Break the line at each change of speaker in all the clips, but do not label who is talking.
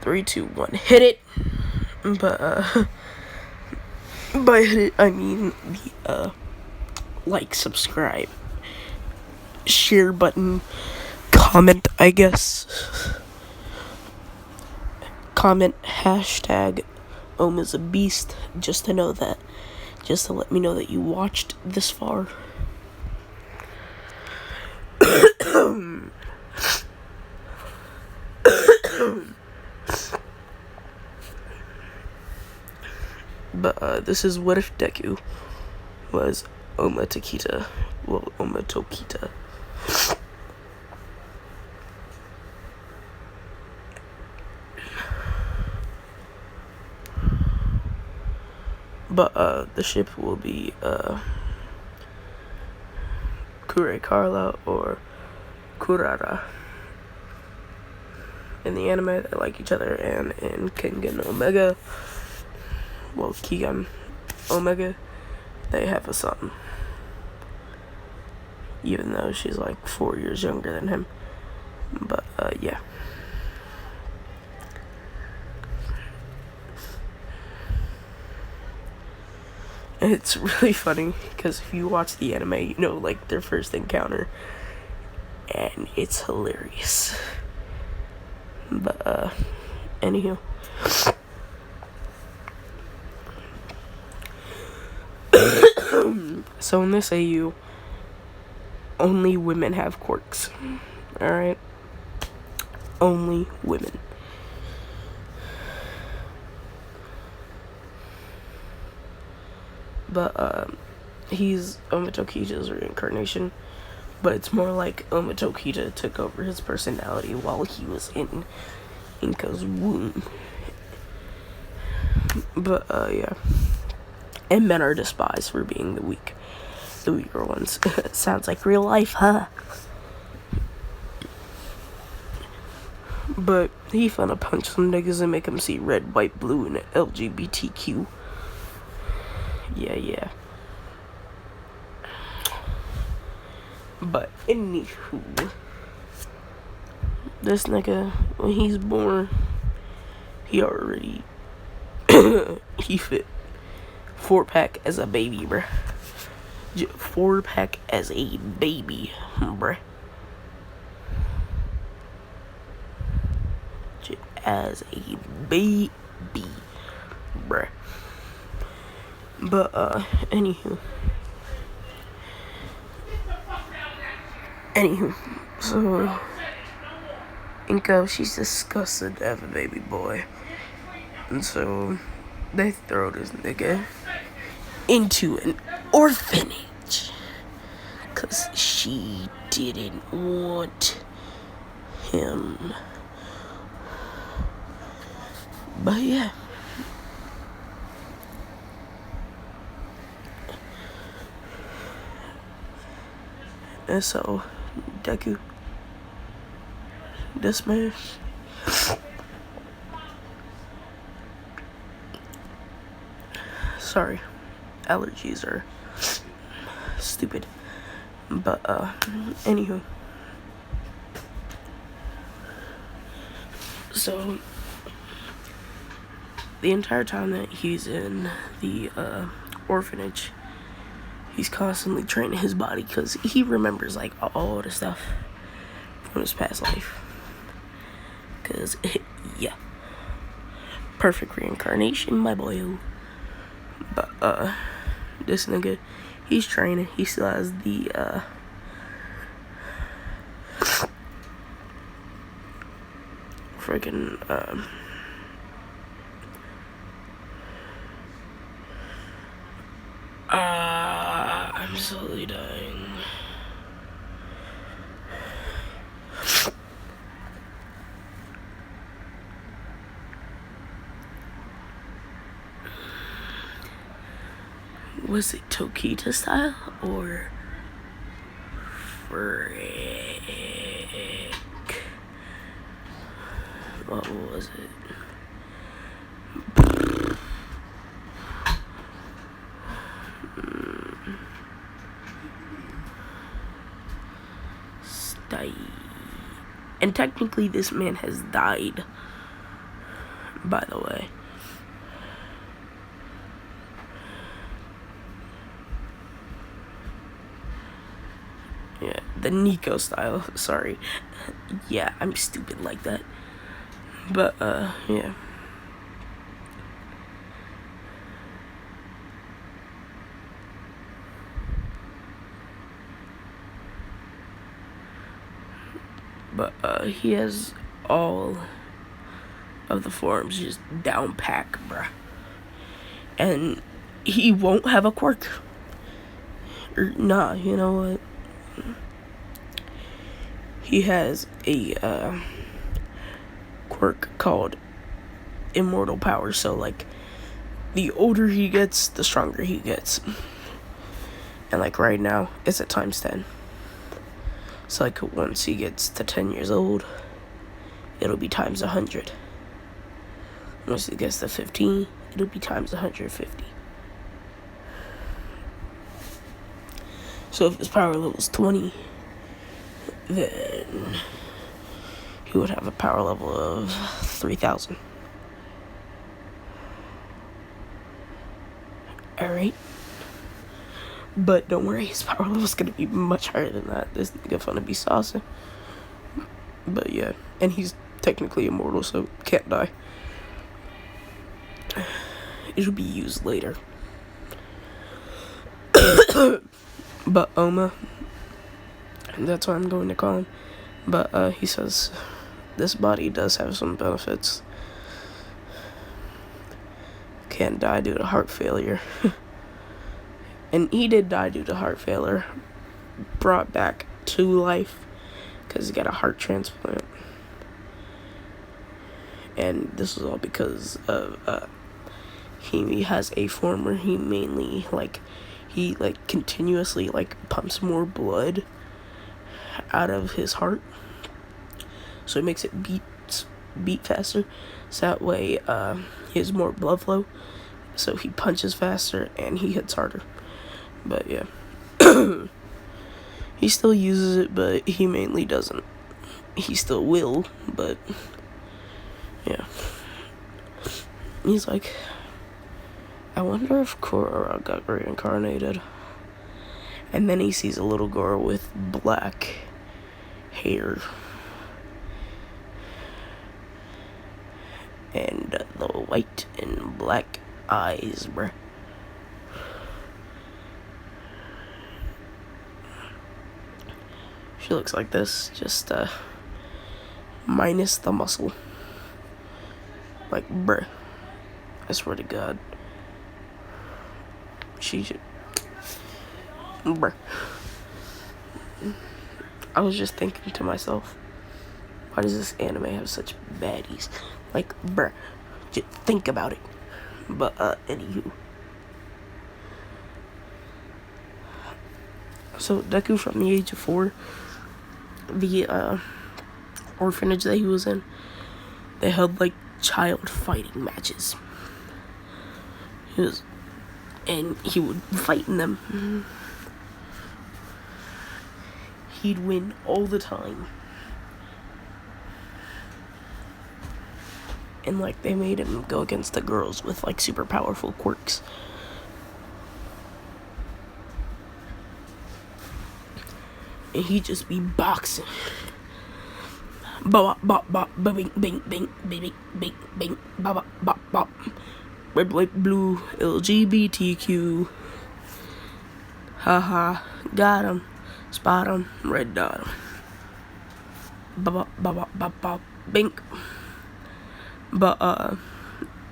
3, 2, 1, hit it. But by hit it I mean the like, subscribe, share button, comment, I guess. Comment hashtag ohma's a beast, just to let me know that you watched this far. But this is what if Deku was ohma tokita. Well, ohma tokita. But the ship will be Kure Carla or Kurara. In the anime, they like each other, and in Kengan Omega, well, Kigan Omega, they have a son. Even though she's like 4 years younger than him. But, yeah. And it's really funny, because if you watch the anime, you know, like, their first encounter. And it's hilarious. But, anywho. So in this AU, only women have quirks. Alright? Only women. But, he's ohma tokita's reincarnation. But it's more like ohma tokita took over his personality while he was in Inka's womb. But, yeah. And men are despised for being the weaker ones. Sounds like real life, huh? But he finna punch some niggas and make them see red, white, blue, and LGBTQ. Yeah. But anywho, this nigga, when he's born, he already he fit 4-pack as a baby, bruh. 4-pack as a baby, bruh. As a baby, bruh. But, anywho, so, Inka, she's disgusted to have a baby boy, and so, they throw this nigga into an orphanage, 'cause she didn't want him. But yeah. And so, Deku, this man, sorry, allergies are stupid. But, anywho. So, the entire time that he's in the, orphanage, he's constantly training his body, because he remembers, like, all the stuff from his past life. Because, yeah. Perfect reincarnation, my boyo. But, this nigga, he's training. He still has the, freaking, I'm slowly dying. Was it Tokita style or frick? What was it? And technically this man has died. by the way. Yeah, the Nico style. Sorry. Yeah, I'm stupid like that. But, yeah. But, he has all of the forms just down pack, bruh. And he won't have a quirk. Nah, you know what? He has a, quirk called Immortal Power. So, like, the older he gets, the stronger he gets. And, like, right now, it's at times 10. So, like, once he gets to 10 years old, it'll be times 100. Once he gets to 15, it'll be times 150. So, if his power level is 20, then he would have a power level of 3,000. Alright? But don't worry, his power level is going to be much higher than that. This nigga gonna be saucy. But yeah, and he's technically immortal, so can't die. It'll be used later. But ohma, that's what I'm going to call him. But he says this body does have some benefits. Can't die due to heart failure. And he did die due to heart failure. Brought back to life because he got a heart transplant. And this is all because of he has a form where he mainly he continuously pumps more blood out of his heart, so it makes it beat faster. So that way he has more blood flow, so he punches faster and he hits harder. But yeah, he still uses it, but he mainly doesn't. He still will, but yeah. He's like, I wonder if Korra got reincarnated. And then he sees a little girl with black hair and the white and black eyes, bruh. She looks like this, just minus the muscle. Like, bruh, I swear to God, she should. Bruh. I was just thinking to myself, why does this anime have such baddies? Like, bruh, just think about it. But, anywho. So, Deku, from the age of 4, the, orphanage that he was in, they held, child fighting matches. And he would fight in them. He'd win all the time. And, they made him go against the girls with, super powerful quirks. And he'd just be boxing. Bop, bop, bop, bing, bing, bing, bing, bing, bing, bop, bop, bop. Red, white, blue, LGBTQ. Haha, got him. Spot him, red dot him. Bop, bop, bop, bop, bop, bink. But,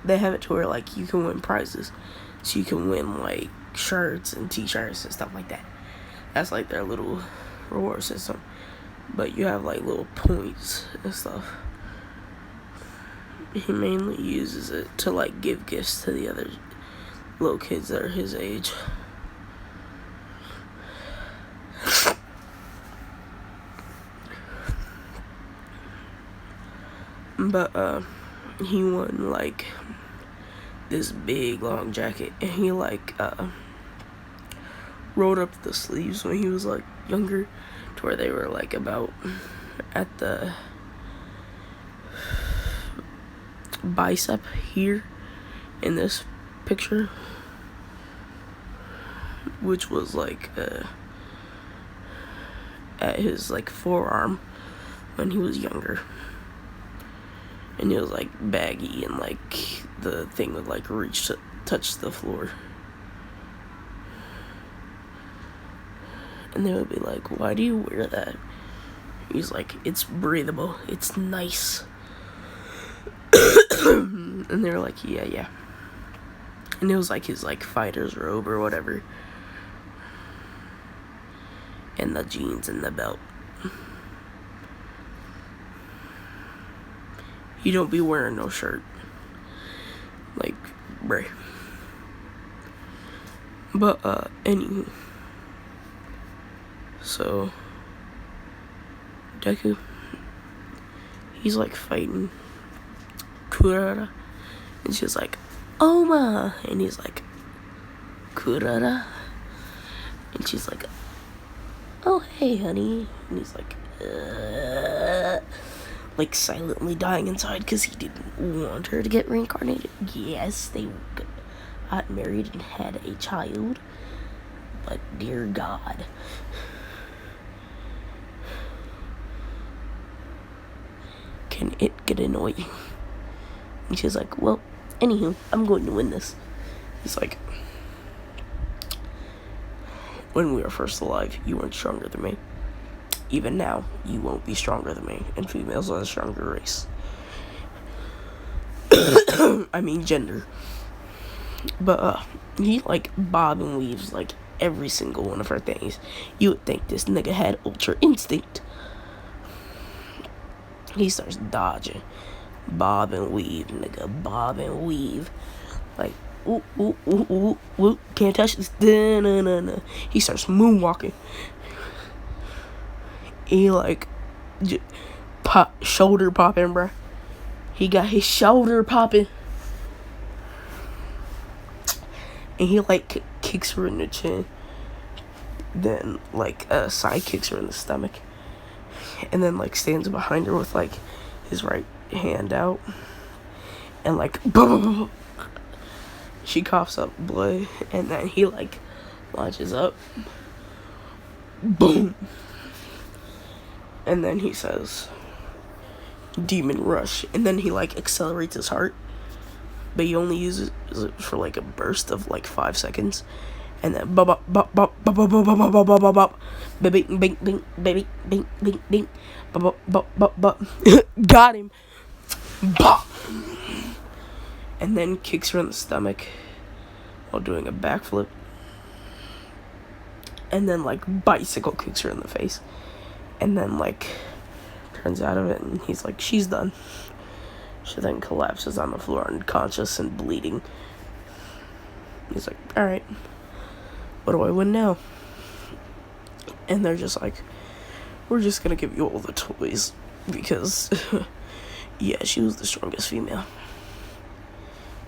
they have it to where, you can win prizes. So you can win, shirts and t-shirts and stuff like that. That's, their little reward system. But you have, little points and stuff. He mainly uses it to, give gifts to the other little kids that are his age. But, he won, this big, long jacket. And he, rolled up the sleeves when he was, younger. To where they were, about at the bicep here in this picture, which was like at his like forearm when he was younger, and it was like baggy and like the thing would like reach to touch the floor, and they would be like, "Why do you wear that?" He's like, "It's breathable, it's nice." And they were like, yeah. And it was like his like fighter's robe or whatever, and the jeans and the belt. He don't be wearing no shirt, like, bruh. But anywho, so Deku, he's like fighting Kurara, and she's like, "Ohma," and he's like, "Kurara," and she's like, "Oh hey honey," and he's like silently dying inside because he didn't want her to get reincarnated. Yes, they got married and had a child, but dear God, can it get annoying? And she's like, "Well, anywho, I'm going to win this." He's like, "When we were first alive, you weren't stronger than me. Even now, you won't be stronger than me, and females are a stronger race." I mean gender. But he like bob and weaves like every single one of her things. You would think this nigga had ultra instinct. He starts dodging, bob and weave, nigga, bob and weave, like ooh ooh ooh ooh ooh, can't touch this. Da-na-na-na. He starts moonwalking. He like shoulder popping, bruh. He got his shoulder popping, and he like kicks her in the chin, then like side kicks her in the stomach, and then like stands behind her with like his right hand out, and like boom, she coughs up blood, and then he like launches up, boom, and then he says, "Demon Rush," and then he like accelerates his heart, but he only uses it for like a burst of like 5 seconds, and then bop bop bop bop bop bop bop bop bop bop bop bop, baby bing bing baby bing bing bing, bop bop bop bop bop, got him, bop, and then kicks her in the stomach while doing a backflip, and then like bicycle kicks her in the face, and then like turns out of it, and he's like, "She's done." She then collapses on the floor unconscious and bleeding. He's like, "Alright, what do I win now?" And they're just like, "We're just gonna give you all the toys because yeah, she was the strongest female."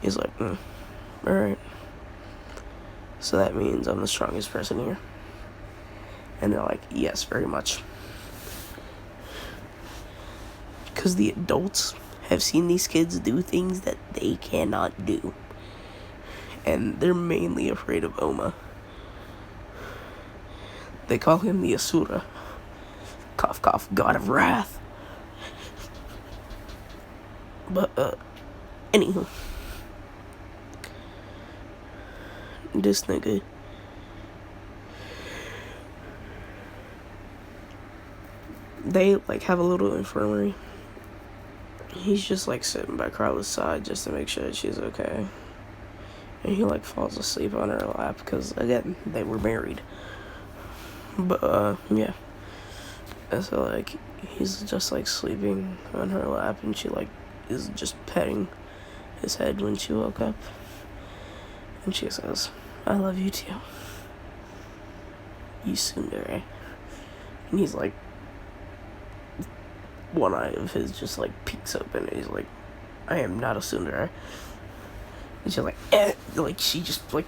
He's like, "Alright, so that means I'm the strongest person here." And they're like, "Yes, very much." Because the adults have seen these kids do things that they cannot do. And they're mainly afraid of Ohma. They call him the Asura. Cough, cough, god of wrath. But, anywho. This nigga. They, like, have a little infirmary. He's just like sitting by Carla's side just to make sure that she's okay. And he like falls asleep on her lap because, again, they were married. But, yeah. And so, like, he's just like sleeping on her lap, and she like is just petting his head when she woke up. And she says, "I love you too, you tsundere." And he's like, one eye of his just like peeks open, and he's like, "I am not a tsundere." And she's like, like she just like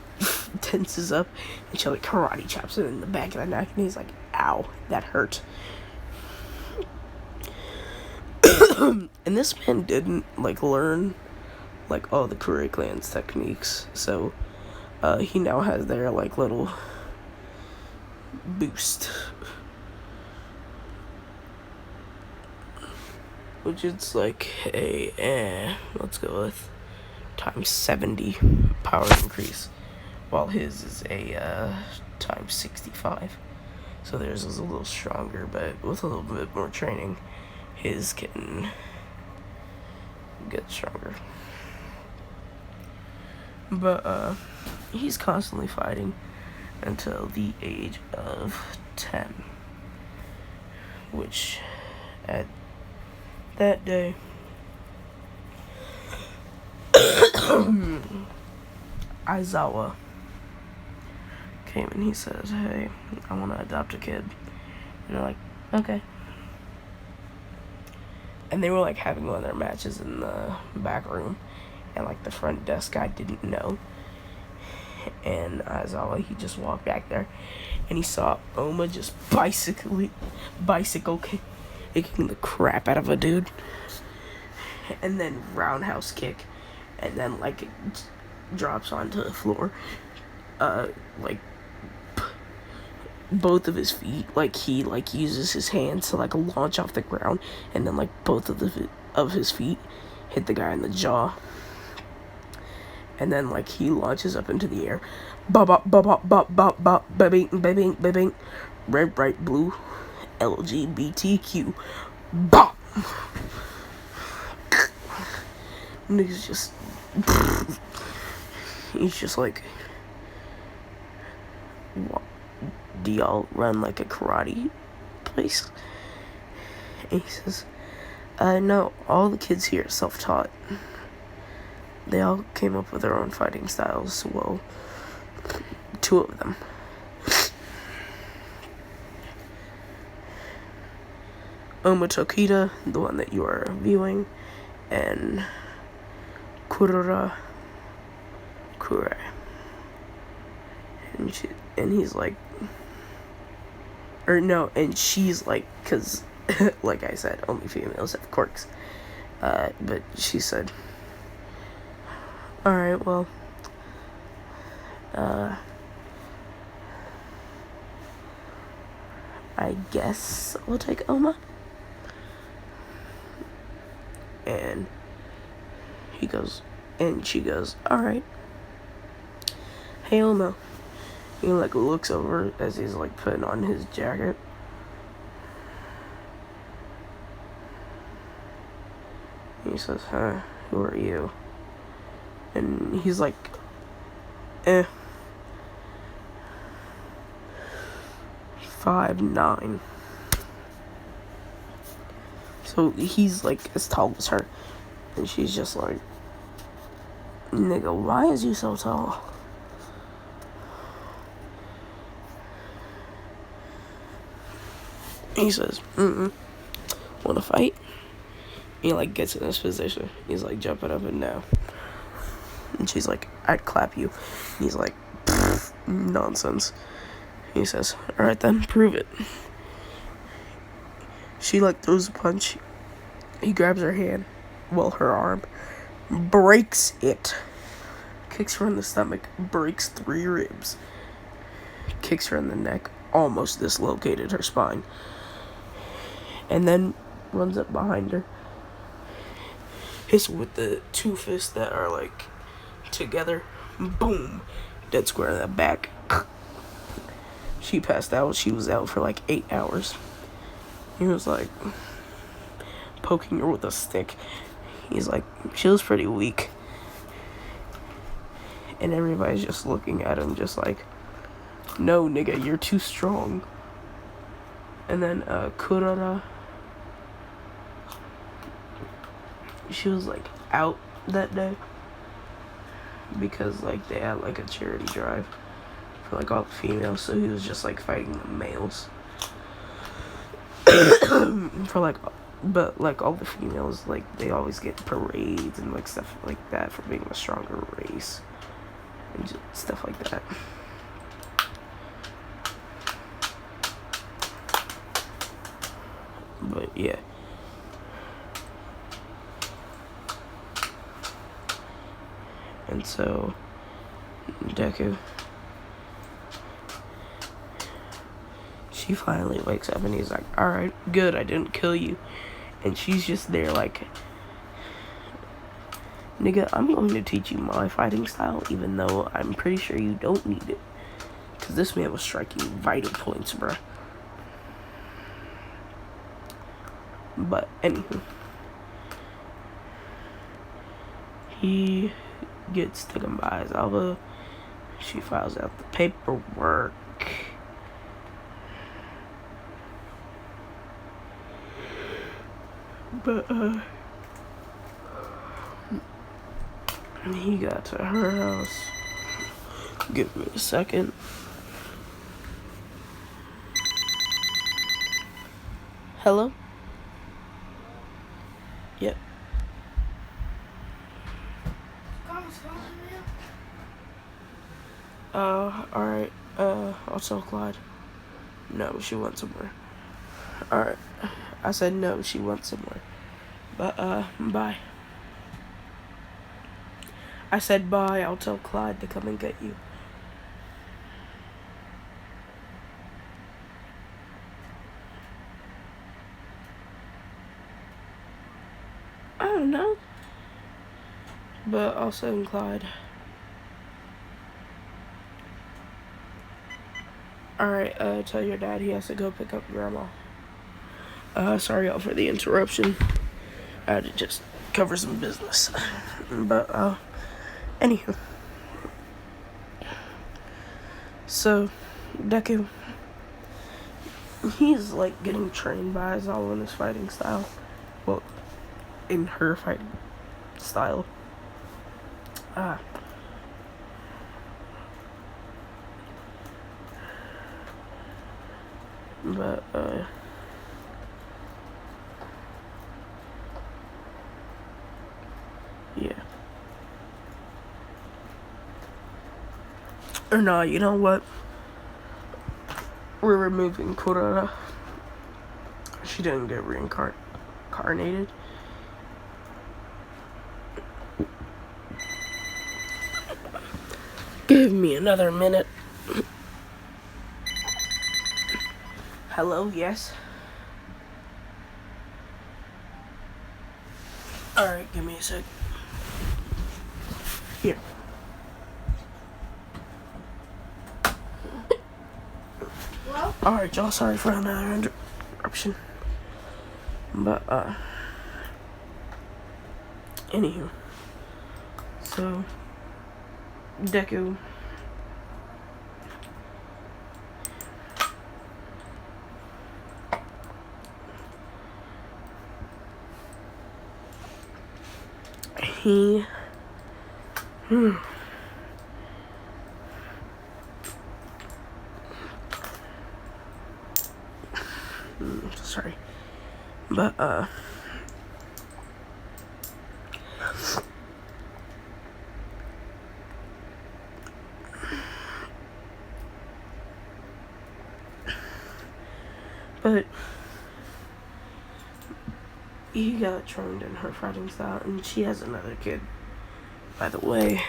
tenses up, and she like karate chops him in the back of the neck, and he's like, "Ow, that hurt." And this man didn't like learn like all the Kure clan's techniques. So he now has their like little boost, which is like let's go with times 70 power increase, while his is a times 65. So theirs is a little stronger, but with a little bit more training, his can get stronger. But he's constantly fighting until the age of 10, which at that day Aizawa came and he says, "Hey, I want to adopt a kid." And they're like, "Okay." And they were like having one of their matches in the back room, and like the front desk guy didn't know. And Aizawa, he just walked back there, and he saw Ohma just bicycle kicking the crap out of a dude, and then roundhouse kick, and then like it drops onto the floor, like both of his feet, like he like uses his hands to like launch off the ground, and then like both of his feet hit the guy in the jaw, and then like he launches up into the air, bop bop bop bop bop bop bop, ba-bing ba-bing ba-bing, red bright blue, LGBTQ, bop. Niggas just he's just like, what? Do y'all run like a karate place? And he says, no, all the kids here are self-taught. They all came up with their own fighting styles. Well, 2 of them. Ohma Tokita, the one that you are viewing, and Kure. And he's like, or no, and she's like, because, like I said, only females have quirks. But she said, "Alright, well, I guess we'll take Ohma." And he goes, and she goes, "Alright. Hey, Ohma." He like looks over as he's like putting on his jacket. He says, "Huh, who are you?" And he's like, 5'9". So he's like as tall as her. And she's just like, "Nigga, why is you so tall?" He says, "Wanna fight?" He like gets in this position. He's like jumping up and down. And she's like, "I'd clap you." And he's like, "Nonsense." He says, "Alright then, prove it." She like throws a punch. He grabs her hand, well, her arm, breaks it. Kicks her in the stomach, breaks 3 ribs. Kicks her in the neck, almost dislocated her spine. And then runs up behind her, hits with the 2 fists that are like together, boom, dead square in the back. She passed out. She was out for like 8 hours. He was like poking her with a stick. He's like, she was pretty weak. And everybody's just looking at him just like, "No, nigga, you're too strong." And then Kurara, she was like out that day because like they had like a charity drive for like all the females, so he was just like fighting the males. For like, but like all the females, like they always get parades and like stuff like that for being a stronger race and just stuff like that. But yeah, And so, Deku, she finally wakes up and he's like, alright, good, I didn't kill you. And she's just there like, nigga, I'm going to teach you my fighting style, even though I'm pretty sure you don't need it. Because this man was striking vital points, bruh. But, anywho. He gets taken by his Alva. She files out the paperwork. But, he got to her house. Give me a second. Hello? Yep. Alright. I'll tell Clyde. No, she went somewhere. Alright. I said no, she went somewhere. But, bye. I said bye, I'll tell Clyde to come and get you. I don't know. But I'll send Clyde. Alright, tell your dad he has to go pick up Grandma. Sorry y'all for the interruption. I had to just cover some business. But, anywho. So, Deku, he's like getting trained by Aizawa in his fighting style. Well, in her fighting style. But, yeah. Or nah, you know what? We're removing Kurara. She didn't get reincarnated. Give me another minute. Hello, yes? Alright, give me a sec. Here. Well? Alright, y'all, sorry for another interruption. But, anywho. So, Deku. Sorry. But, he got trained in her fighting style, and she has another kid. By the way,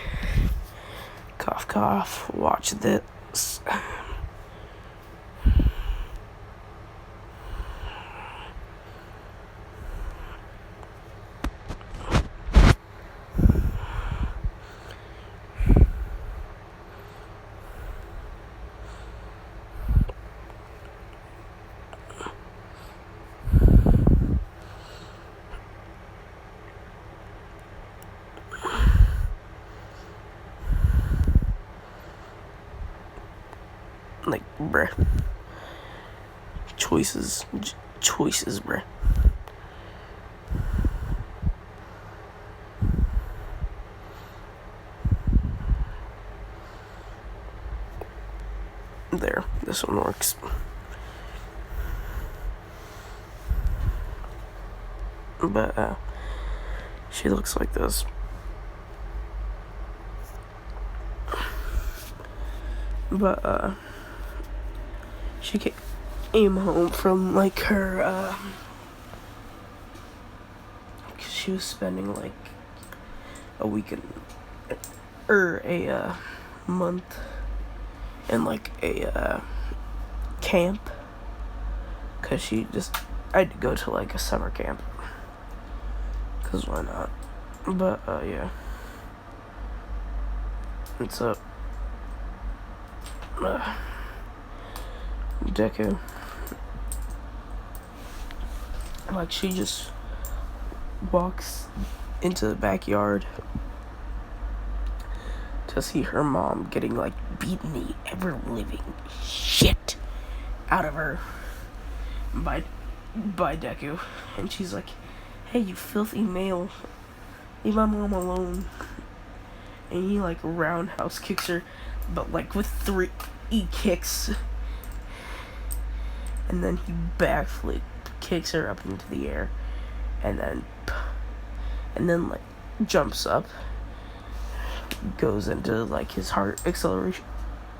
cough, cough, watch this. Like, bruh. Choices, bruh. There, this one works. But, she looks like this. But, she came home from, like, her, she was spending, like, a week in or a month in like a camp, cause I had to go to like a summer camp, cause why not? But yeah, what's up, Deku? Like she just walks into the backyard to see her mom getting like beaten the ever living shit out of her by Deku, and she's like, "Hey, you filthy male, leave my mom alone." And he like roundhouse kicks her, but like with 3 kicks, and then he backflip kicks her up into the air, and then like jumps up, goes into like his heart acceleration,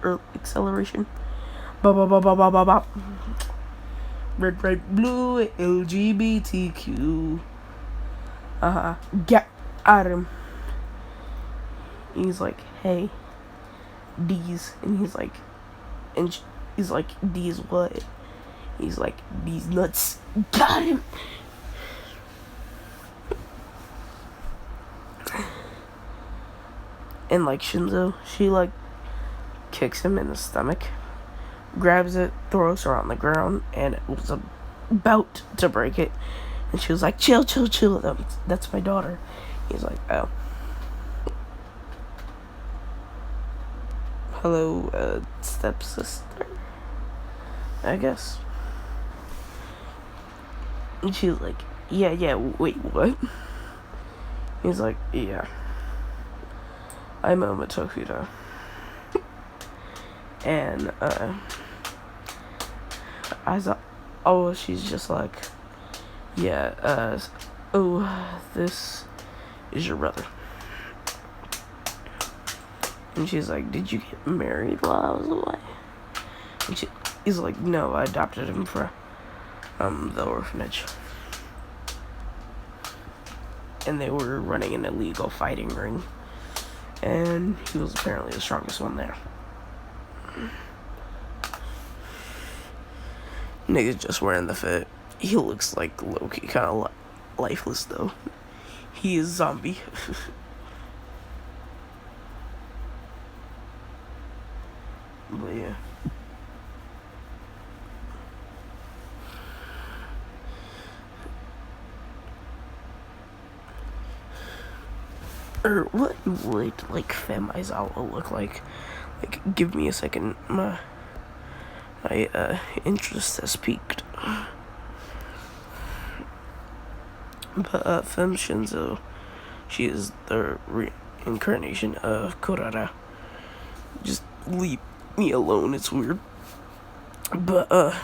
ba ba ba ba ba ba ba, red, white, blue, LGBTQ, get at him. He's like, "Hey, D's," and he's like, "D's what?" He's like, "These nuts." Got him. And like Shinzo, she like kicks him in the stomach, grabs it, throws her on the ground, and it was about to break it. And she was like, "Chill, chill, chill. That's my daughter." He's like, "Oh. Hello, stepsister, I guess." And she's like, yeah, wait, what?" He's like, "Yeah, I'm ohma tokita." And, I thought, oh, she's just like, "Yeah, oh, this is your brother." And she's like, "Did you get married while I was away?" And he's like, "No, I adopted him for, the orphanage." And they were running an illegal fighting ring, and he was apparently the strongest one there. Nigga's just wearing the fit. He looks like low-key kind of lifeless, though. He is zombie. But yeah. Or what would like Femme Aizawa look like? Like, give me a second. My interest has peaked. But Femme Shinzo, she is the reincarnation of Kurara. Just leave me alone, it's weird. But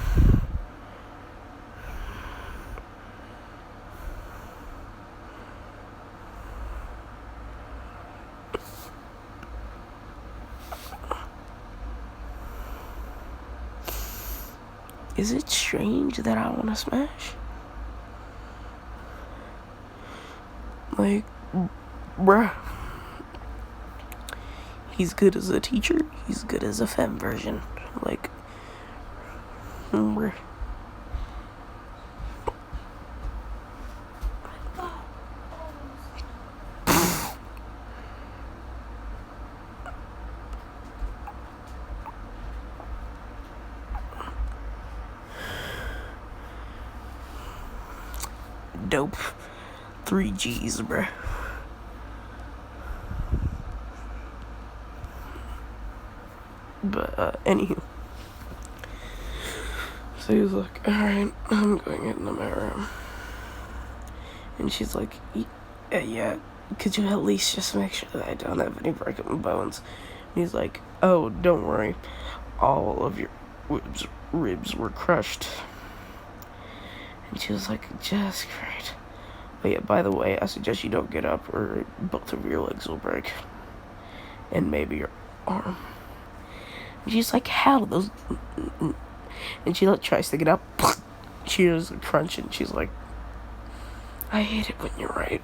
is it strange that I want to smash? Like, bruh. He's good as a teacher. He's good as a femme version. Like, bruh. Dope. 3 G's, bruh. But, anywho. So he was like, "Alright, I'm going in my room." And she's like, yeah, could you at least just make sure that I don't have any broken bones?" And he's like, "Oh, don't worry. All of your ribs were crushed." And she was like, "Just great. But yeah, by the way, I suggest you don't get up or both of your legs will break. And maybe your arm." And she's like, "How? Those..." And she like tries to get up. She hears a crunch and she's like, "I hate it when you're right."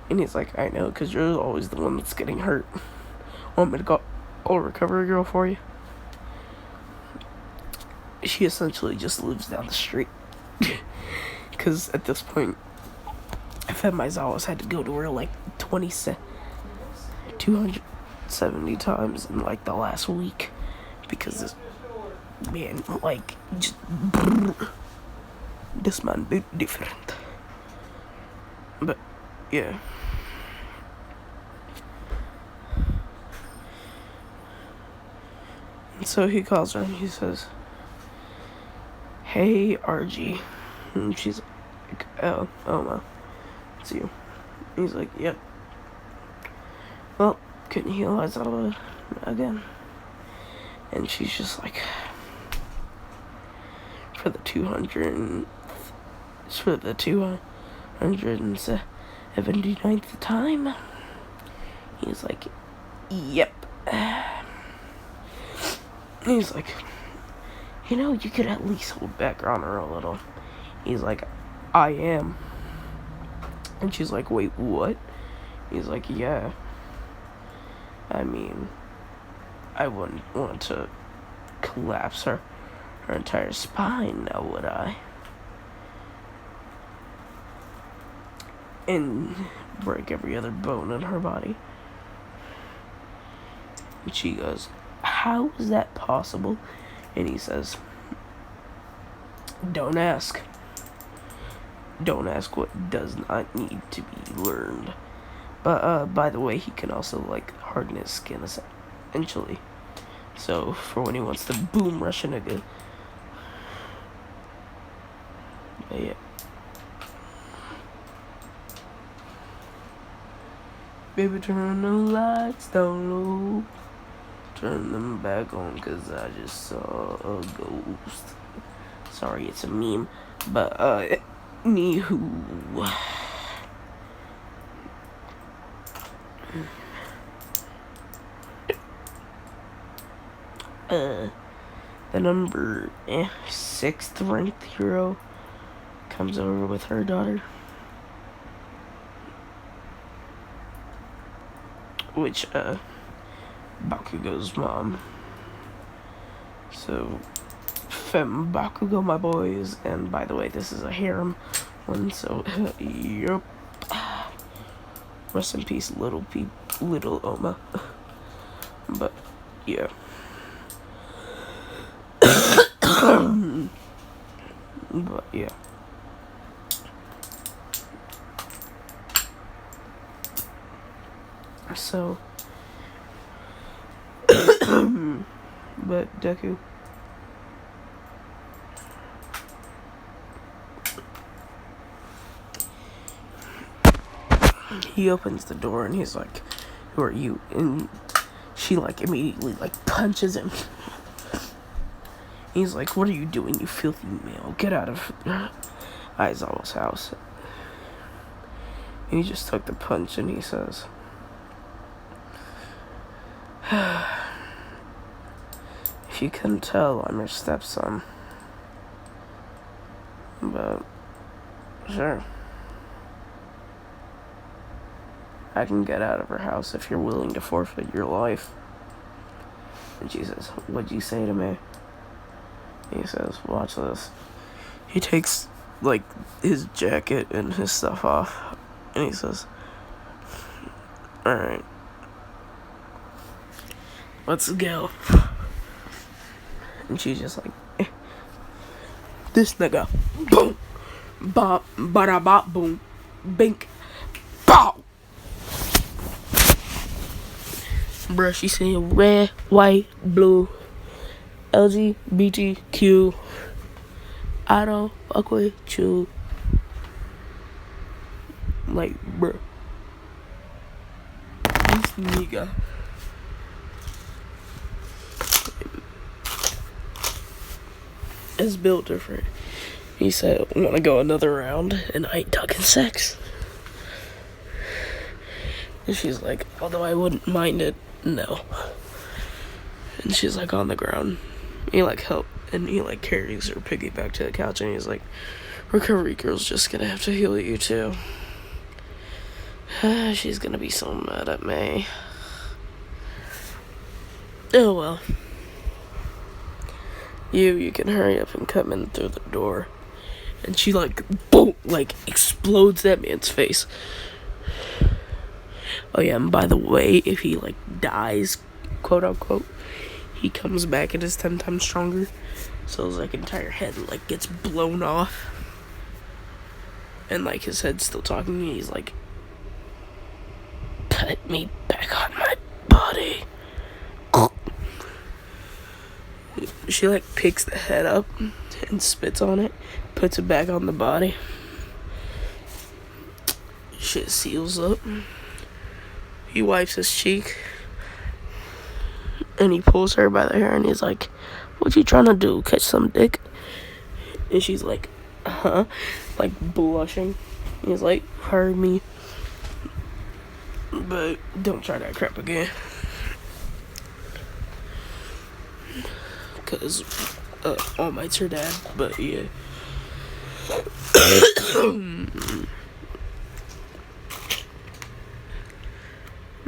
And he's like, I know, because you're always the one that's getting hurt. Want me to go a recovery girl for you? She essentially just lives down the street. Because at this point, Femaizawa's had to go to her like 270 times in like the last week. Because this man, like, just... This man bit different. But, yeah. And so he calls her and he says, hey, RG. And she's like, oh, ohma, it's you. And he's like, yep. Well, couldn't heal eyes out of it again. And she's just like, for the 279th time. He's like, yep. He's like, you know, you could at least hold back on her a little. He's like, I am. And she's like, wait, what? He's like, yeah. I mean, I wouldn't want to collapse her entire spine, now would I? And break every other bone in her body. And she goes, how is that possible? And he says, don't ask. Don't ask what does not need to be learned. But, by the way, he can also, like, harden his skin, essentially. So, for when he wants to boom rush a nigga. But, yeah. Baby, turn the lights down low. Turn them back on, cause I just saw a ghost. Sorry, it's a meme. But, anywho. The number 6th ranked hero comes over with her daughter. Which, Bakugo's mom. So, Fem Bakugo, my boys. And by the way, this is a harem one, so, yup. Rest in peace, little ohma. But, yeah. But, yeah. So, but Deku, he opens the door and he's like, who are you? And she like immediately like punches him. He's like, what are you doing, you filthy male? Get out of Aizawa's house. And he just took the punch and he says, if you couldn't tell, I'm your stepson. But, sure. I can get out of her house if you're willing to forfeit your life. And she says, what'd you say to me? He says, watch this. He takes, like, his jacket and his stuff off. And he says, alright. Let's go. And she's just like, this nigga. Boom. Bop. Bada bop. Boom. Bink. Bow. Bruh, she saying red, white, blue, LGBTQ. I don't fuck with you. Like, bruh. This nigga. Is built different. He said, wanna go another round? And I ain't talking sex. And she's like, although I wouldn't mind it, no. And she's like on the ground. He like help, and he like carries her piggyback to the couch, and he's like, recovery girl's just gonna have to heal you too. She's gonna be so mad at me. Oh well. You can hurry up and come in through the door. And she boom, explodes that man's face. Oh yeah, and by the way, if he dies, quote unquote, he comes back and is 10 times stronger. So his entire head gets blown off. And his head's still talking, and he's like, put me back on my body. She picks the head up and spits on it, puts it back on the body. Shit seals up. He wipes his cheek, and he pulls her by the hair, and he's like, what you trying to do, catch some dick? And she's like, blushing. He's like, hurt me, but don't try that crap again. Cause All Might's her dad, but yeah.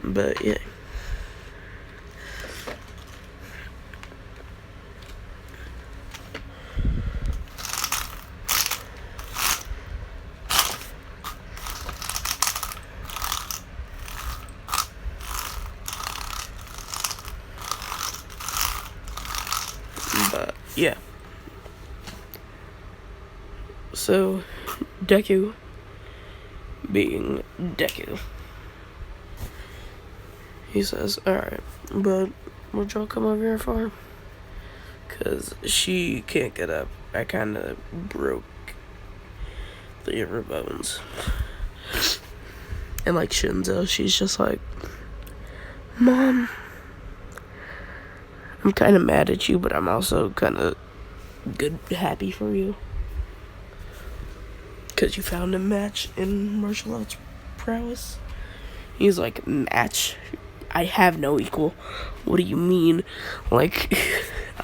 But yeah. But yeah. So Deku being Deku, he says, alright, but what y'all come over here for? Cause she can't get up. I kinda broke 3 of her bones. And Shinzo, she's just like, Mom, I'm kinda mad at you, but I'm also kinda happy for you. Cause you found a match in martial arts prowess. He's like, match? I have no equal. What do you mean? I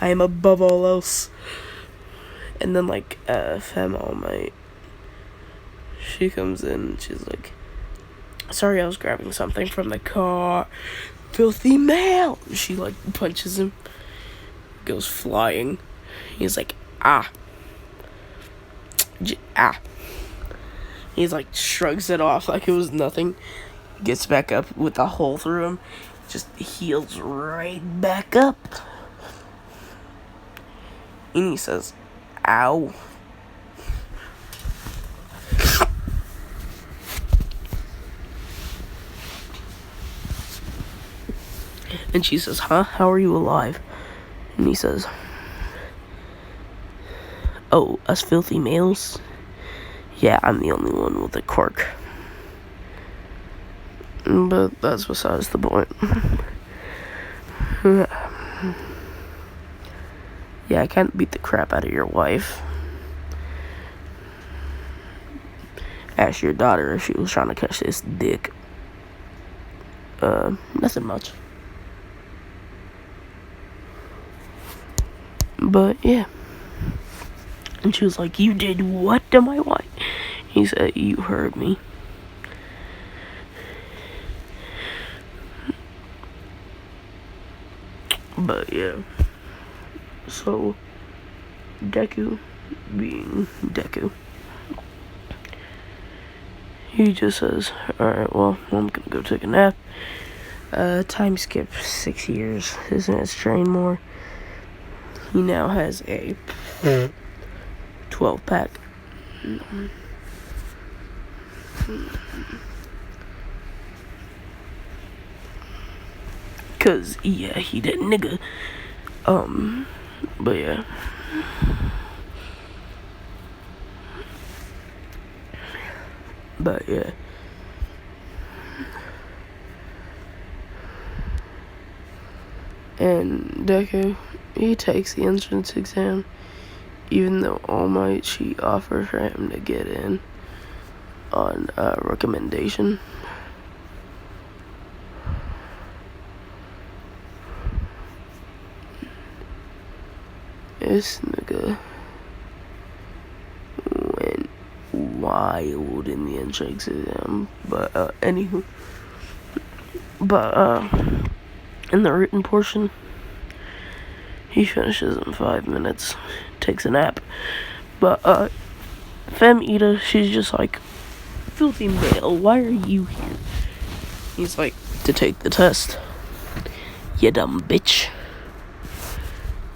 am above all else. And then Femme All Might, she comes in and she's like, sorry, I was grabbing something from the car. Filthy male! She punches him, goes flying. He's like, ah. He's shrugs it off like it was nothing. Gets back up with a hole through him. Just heals right back up. And he says, ow. And she says, huh? How are you alive? And he says, oh, us filthy males? Yeah, I'm the only one with a quirk. But that's besides the point. Yeah, I can't beat the crap out of your wife. Ask your daughter if she was trying to catch this dick. Nothing much. But yeah. And she was like, you did what to my wife? He said, you heard me. But yeah. So, Deku being Deku, he just says, alright, well, I'm gonna go take a nap. Time skip 6 years. Isn't it train more? He now has a 12-pack. Cause yeah, he that nigga. But yeah. But yeah. And Deku, he takes the entrance exam, even though All Might, she offers for him to get in on recommendation. This nigga went wild. failed in the entrance exam. But, anywho. But, in the written portion, he finishes in 5 minutes. Takes a nap. But, Femita, she's just like, filthy male, why are you here? He's like, to take the test. You dumb bitch.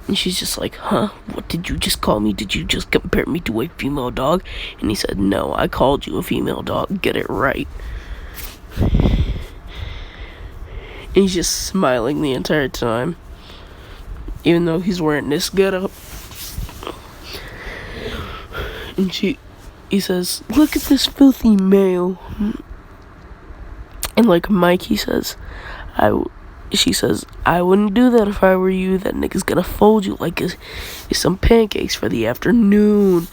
And she's just like, huh? What did you just call me? Did you just compare me to a female dog? And he said, no, I called you a female dog. Get it right. And he's just smiling the entire time. Even though he's wearing this getup. And he says, look at this filthy male. And like Mikey says, she says, I wouldn't do that if I were you. That nigga's gonna fold you like some pancakes for the afternoon.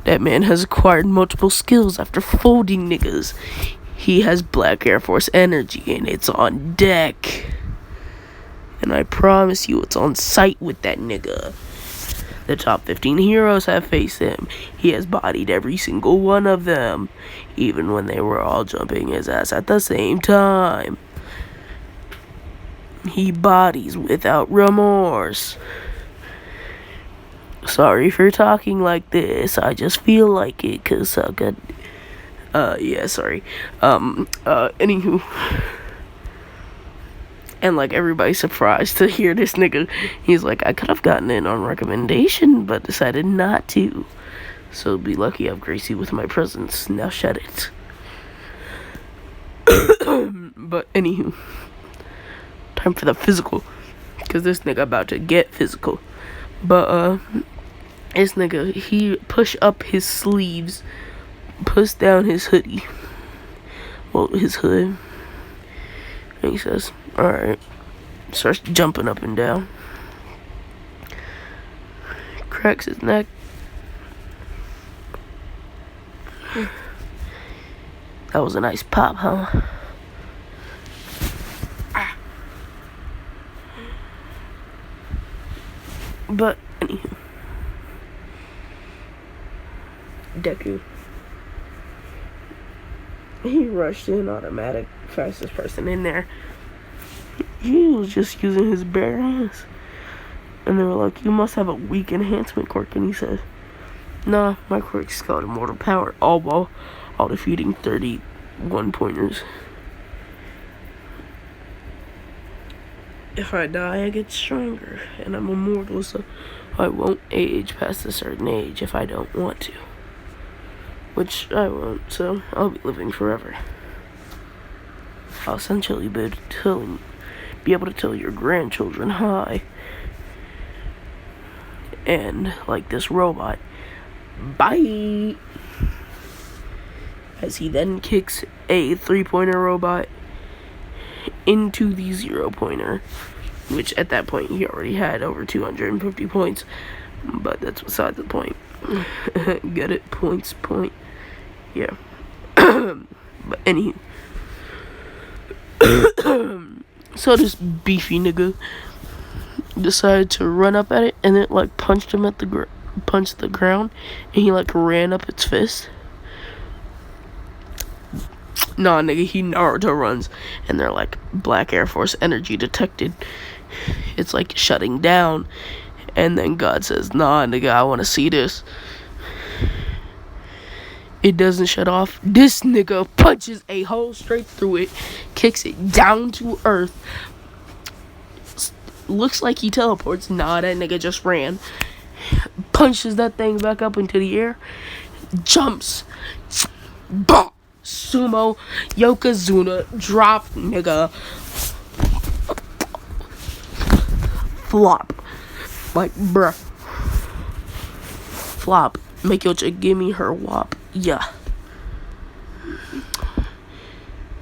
That man has acquired multiple skills after folding niggas. He has Black Air Force energy and it's on deck. And I promise you it's on sight with that nigga. The top 15 heroes have faced him. He has bodied every single one of them. Even when they were all jumping his ass at the same time. He bodies without remorse. Sorry for talking like this. I just feel like it, cause I got... yeah, sorry. Anywho. And, like, everybody's surprised to hear this nigga. He's like, I could have gotten in on recommendation, but decided not to. So be lucky I have Gracie with my presence. Now shut it. But, anywho. Time for the physical. Because this nigga about to get physical. But, this nigga, he push up his sleeves. Push down his hoodie. Well, his hood. And he says, alright. Starts jumping up and down. Cracks his neck. That was a nice pop, huh? But, anywho. Deku. He rushed in automatic, fastest person in there. He was just using his bare hands. And they were like, you must have a weak enhancement quirk. And he said, nah, my quirk's called Immortal Power, all defeating 31 pointers. If I die, I get stronger, and I'm immortal, so I won't age past a certain age if I don't want to. Which I won't, so I'll be living forever. I'll essentially be able to tell your grandchildren hi. And, like this robot, bye! As he then kicks a 3-pointer robot into the 0-pointer, which at that point he already had over 250 points, but that's beside the point. Get it? Points, point. Yeah. But anywho. So this beefy nigga decided to run up at it, and it like punched him at punched the ground, and he like ran up its fist. Nah, nigga, he Naruto runs, and they're like, Black Air Force energy detected. It's like shutting down, and then God says, nah, nigga, I want to see this. It doesn't shut off. This nigga punches a hole straight through it, kicks it down to earth. Looks like he teleports. Nah, that nigga just ran. Punches that thing back up into the air. Jumps. Bah! Sumo Yokozuna drop, nigga. Flop. Like, bruh. Flop. Make your chick give me her wop. Yeah.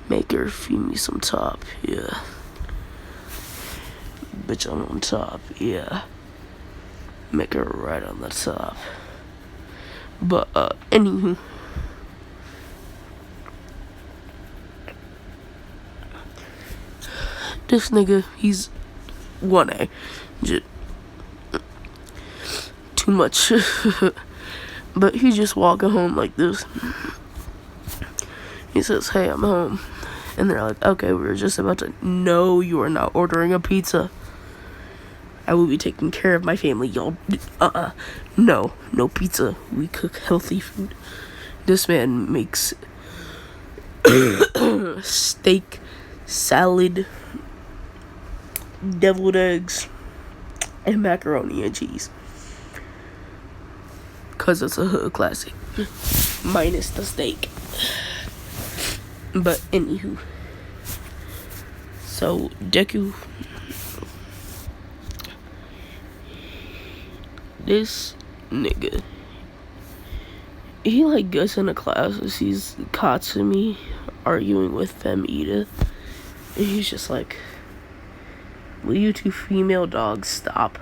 Make her feed me some top. Yeah. Bitch, I'm on top. Yeah. Make her right on the top. But, anywho. This nigga, he's 1A. Just too much. But he's just walking home like this. He says, hey, I'm home. And they're like, okay, we were just about to. No, you are not ordering a pizza. I will be taking care of my family, y'all. No pizza. We cook healthy food. This man makes steak, salad, deviled eggs, and macaroni and cheese. Cause it's a hood classic. Minus the steak. But anywho. So Deku, this nigga, he like gets in a class and sees Katsumi arguing with Femida, and he's just like, will you two female dogs stop?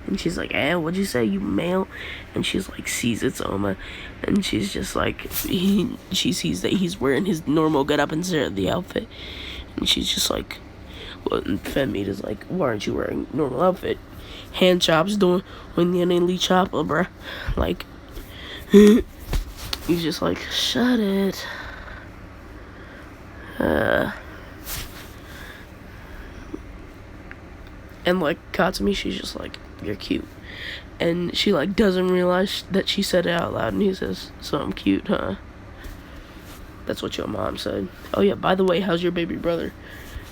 And she's like, what'd you say, you male? And she's like, sees it's ohma. And she's just like, she sees that he's wearing his normal get up instead of the outfit. And she's just like, well, and Femida's like, why aren't you wearing normal outfit? Hand chops doing when the enemy chopper, bruh. Like, he's just like, shut it. And like Katsumi, she's just like, you're cute. And she like doesn't realize that she said it out loud, and he says, so I'm cute, huh? That's what your mom said. Oh yeah, by the way, how's your baby brother?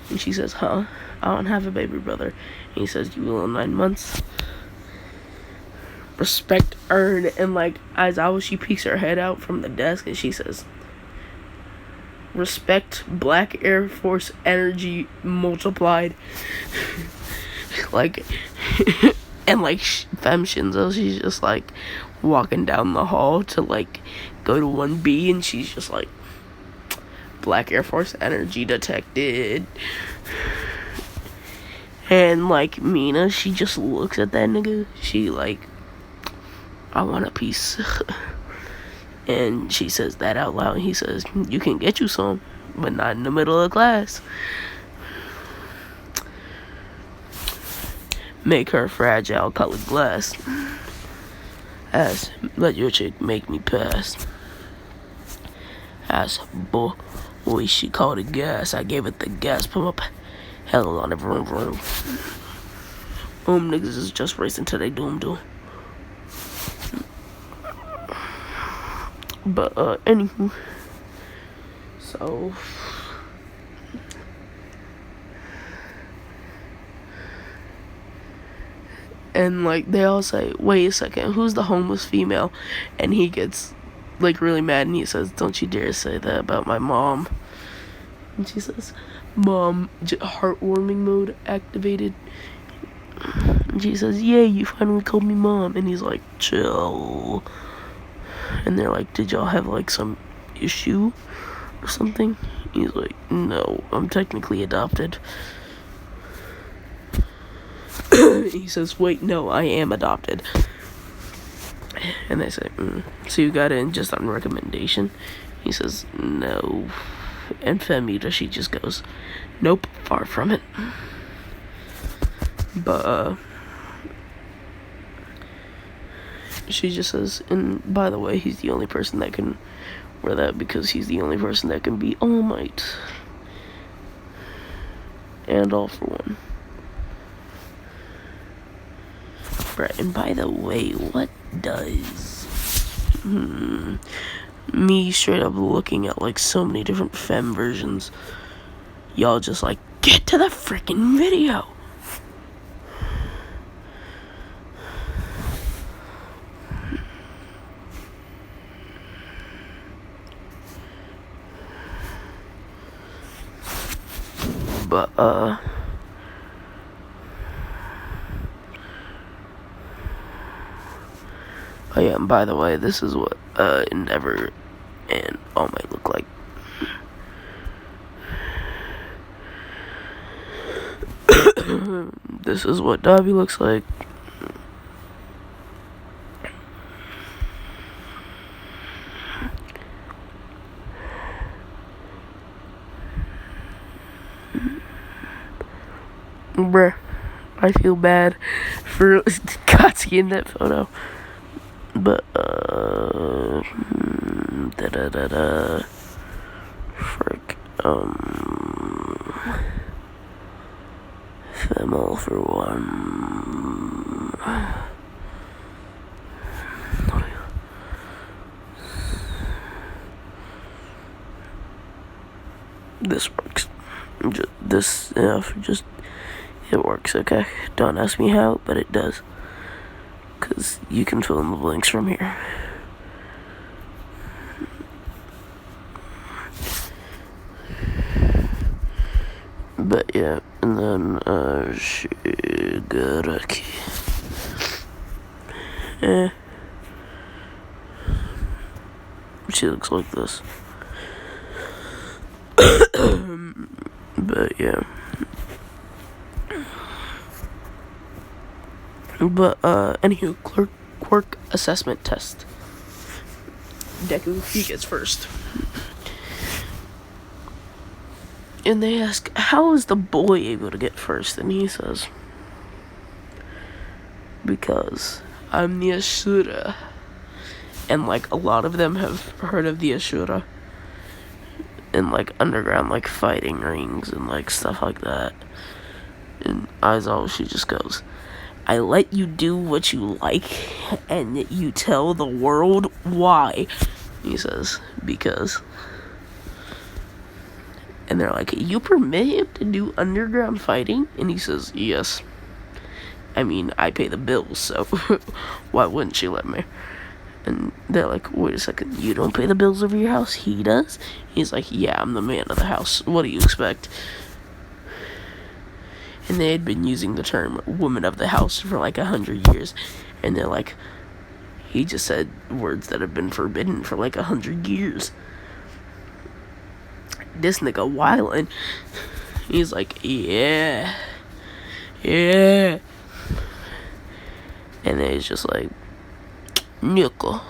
And she says, huh? I don't have a baby brother. And he says, you will in 9 months. Respect earned. And like she peeks her head out from the desk and she says, respect Black Air Force energy multiplied. Like, and like Femme Shinzo, she's just like walking down the hall to like go to 1B, and she's just like, Black Air Force energy detected. And like Mina, she just looks at that nigga. She like, I want a piece. And she says that out loud, and he says, you can get you some, but not in the middle of class. Make her fragile colored glass. Let your chick make me pass. Boy, she called it gas. I gave it the gas pump. Hell on it, vroom vroom. Niggas is just racing till they doom. But anywho, so and like they all say, wait a second, who's the homeless female? And he gets like really mad, and he says, don't you dare say that about my mom. And she says, mom, heartwarming mode activated. And she says, yay, you finally called me mom. And he's like, chill. And they're like, did y'all have like some issue or something? He's like, no, I'm technically adopted. He says, wait, no, I am adopted. And they say, so you got in just on recommendation? He says, no. And Femida, she just goes, nope, far from it. But she just says, and by the way, he's the only person that can wear that, because he's the only person that can be All Might and All for One. Right, and by the way, what does me straight up looking at like so many different femme versions, y'all just like, get to the freaking video. But oh yeah, and by the way, this is what Endeavor and All Might look like. This is what Dobby looks like. Bruh, I feel bad for Katsuki in that photo. But, Frick. Female for one. This works. It works, okay? Don't ask me how, but it does. Because you can fill in the blanks from here. But yeah, and then, Shigaraki. She looks like this. But yeah. But, anywho, quirk assessment test. Deku, he gets first. And they ask, how is the boy able to get first? And he says, because I'm the Asura. And, like, a lot of them have heard of the Asura. In, like, underground, like, fighting rings and, like, stuff like that. And Aizawa, she just goes, I let you do what you like, and you tell the world why. He says, because. And they're like, you permit him to do underground fighting? And he says, yes. I mean, I pay the bills, so why wouldn't she let me? And they're like, wait a second, you don't pay the bills over your house? He does? He's like, yeah, I'm the man of the house. What do you expect? And they had been using the term woman of the house for like 100 years. And they're like, he just said words that have been forbidden for like 100 years. This nigga wildin'. He's like, yeah. And then it's just like, Nika.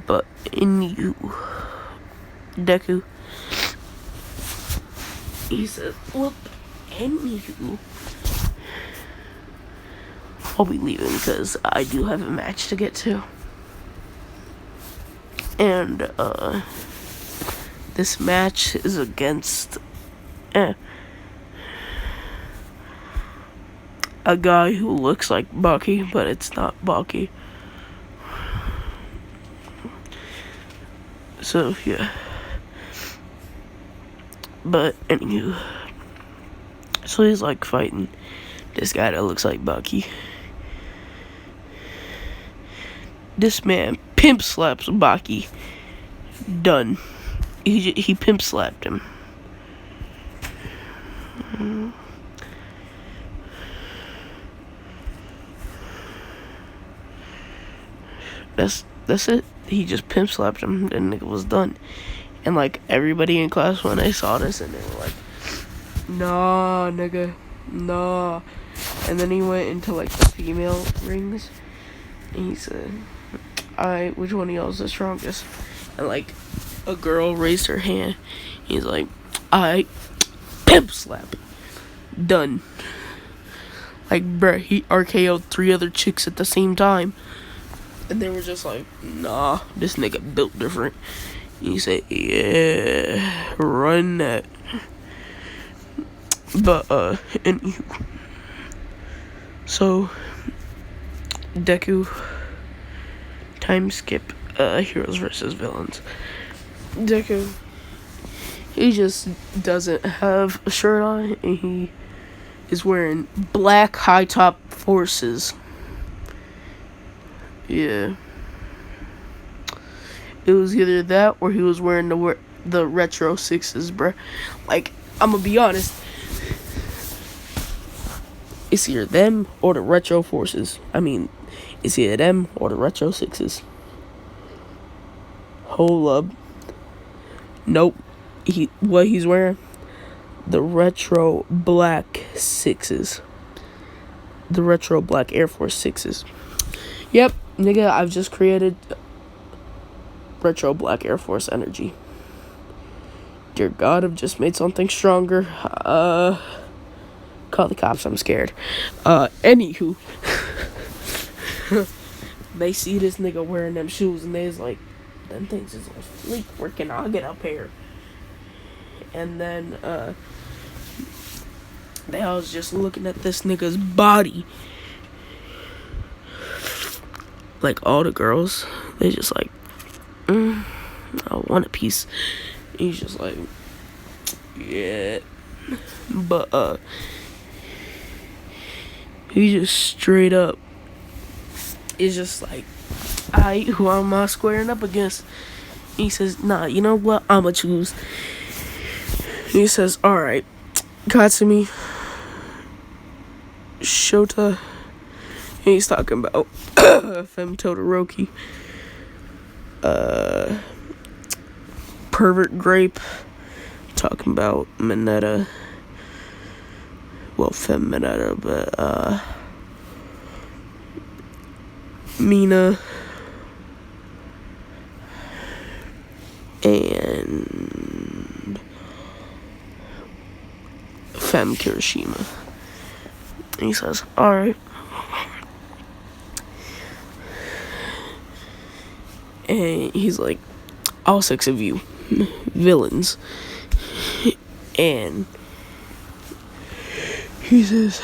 But in you, Deku, he said, look, in you, I'll be leaving because I do have a match to get to. And, this match is against, a guy who looks like Bucky, but it's not Bucky. So, yeah. But, anywho. So he's, like, fighting this guy that looks like Bucky. This man pimp slaps Bucky. Done. He pimp slapped him. That's it. He just pimp slapped him, and it was done. And like everybody in class when they saw this, and they were like, "Nah, nigga, nah." And then he went into like the female rings, and he said, "Alright, which one of y'all is the strongest?" And like a girl raised her hand. He's like, "Alright, pimp slap, done." Like, bruh, he RKO'd 3 other chicks at the same time. And they were just like, nah, this nigga built different. And he said, yeah, run that. But, anywho. So, Deku, time skip, heroes versus villains. Deku, he just doesn't have a shirt on, and he is wearing black high top forces. Yeah. It was either that or he was wearing the retro 6s, bruh. Like, I'm gonna be honest. It's either them or the retro forces. I mean, it's either them or the retro 6s. Hold up. Nope. What he's wearing? The retro black 6s. The retro black Air Force 6s. Yep, nigga, I've just created retro black Air Force energy. Dear God, I've just made something stronger. Call the cops, I'm scared. Anywho. They see this nigga wearing them shoes and they's like, them things is on fleek working. I'll get up here. And then, they was just looking at this nigga's body. Like, all the girls, they just like, I want a piece. He's just like, yeah. But, he just straight up is just like, who am I squaring up against? He says, nah, you know what? I'ma choose. He says, alright, Katsumi, Shota, and he's talking about Femme Todoroki, Pervert Grape, talking about Mineta, well, Femme Mineta, but, Mina, and Femme Kirishima. And he says, alright. And he's like, all 6 of you, villains. And he says,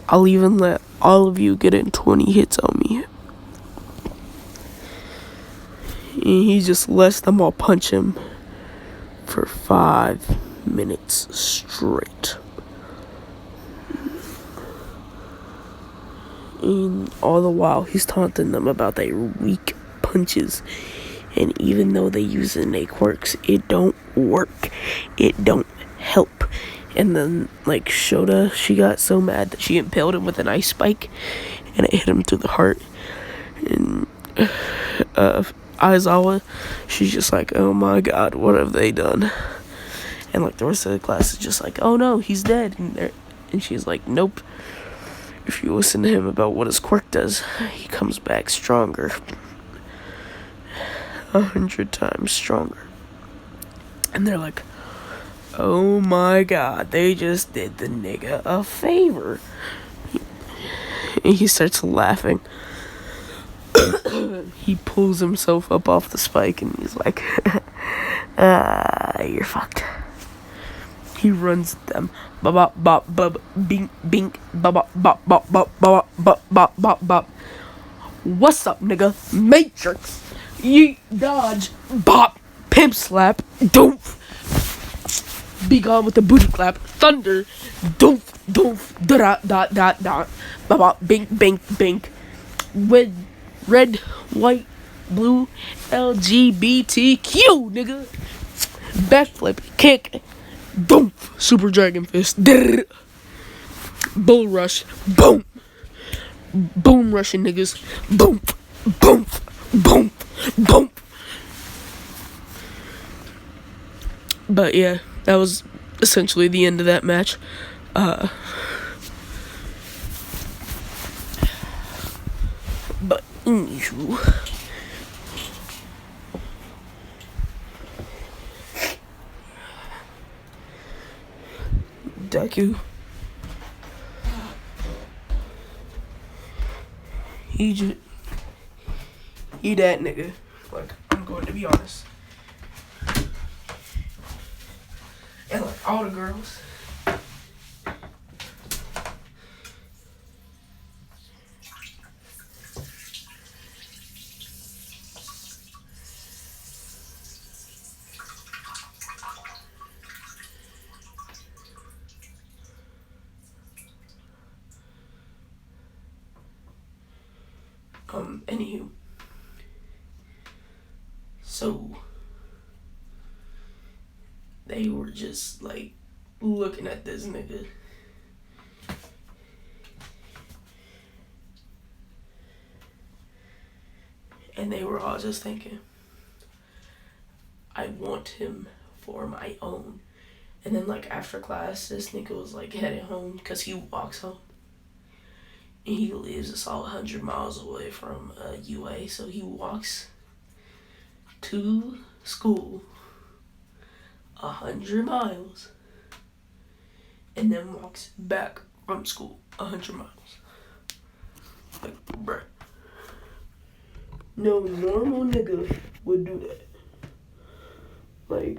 I'll even let all of you get in 20 hits on me. And he just lets them all punch him for 5 minutes straight. And all the while, he's taunting them about their weak punches. And even though they using their quirks, it don't work. It don't help. And then, like, Shota, she got so mad that she impaled him with an ice spike. And it hit him through the heart. And, Aizawa, she's just like, oh my god, what have they done? And, like, the rest of the class is just like, oh no, he's dead. And she's like, nope. If you listen to him about what his quirk does, he comes back stronger. 100 times stronger. And they're like, oh my god, they just did the nigga a favor. And he starts laughing. He pulls himself up off the spike and he's like, you're fucked. He runs them. Bop bop bop bink bink bop bop bop bop bop bop bop bop bop. What's up, nigga? Matrix. Yeet, dodge, bop, pimp slap, doof. Be gone with the booty clap, thunder, doof, doof, da da da da, bop bop, bink bink bink. With red, white, blue, LGBTQ, nigga. Backflip, kick, doof, super dragon fist, drrr. Bull rush, boom. Boom rushing niggas, boom, boom, boom, boom. But yeah, that was essentially the end of that match. But anywho, Deku, he that nigga. Like, I'm going to be honest. And like all the girls, anywho, so they were just like looking at this nigga. And they were all just thinking, I want him for my own. And then like after class, this nigga was like heading home because he walks home. And he lives us all 100 miles away from UA, so he walks to school 100 miles and then walks back from school 100 miles. Like, bruh. No normal nigga would do that. Like,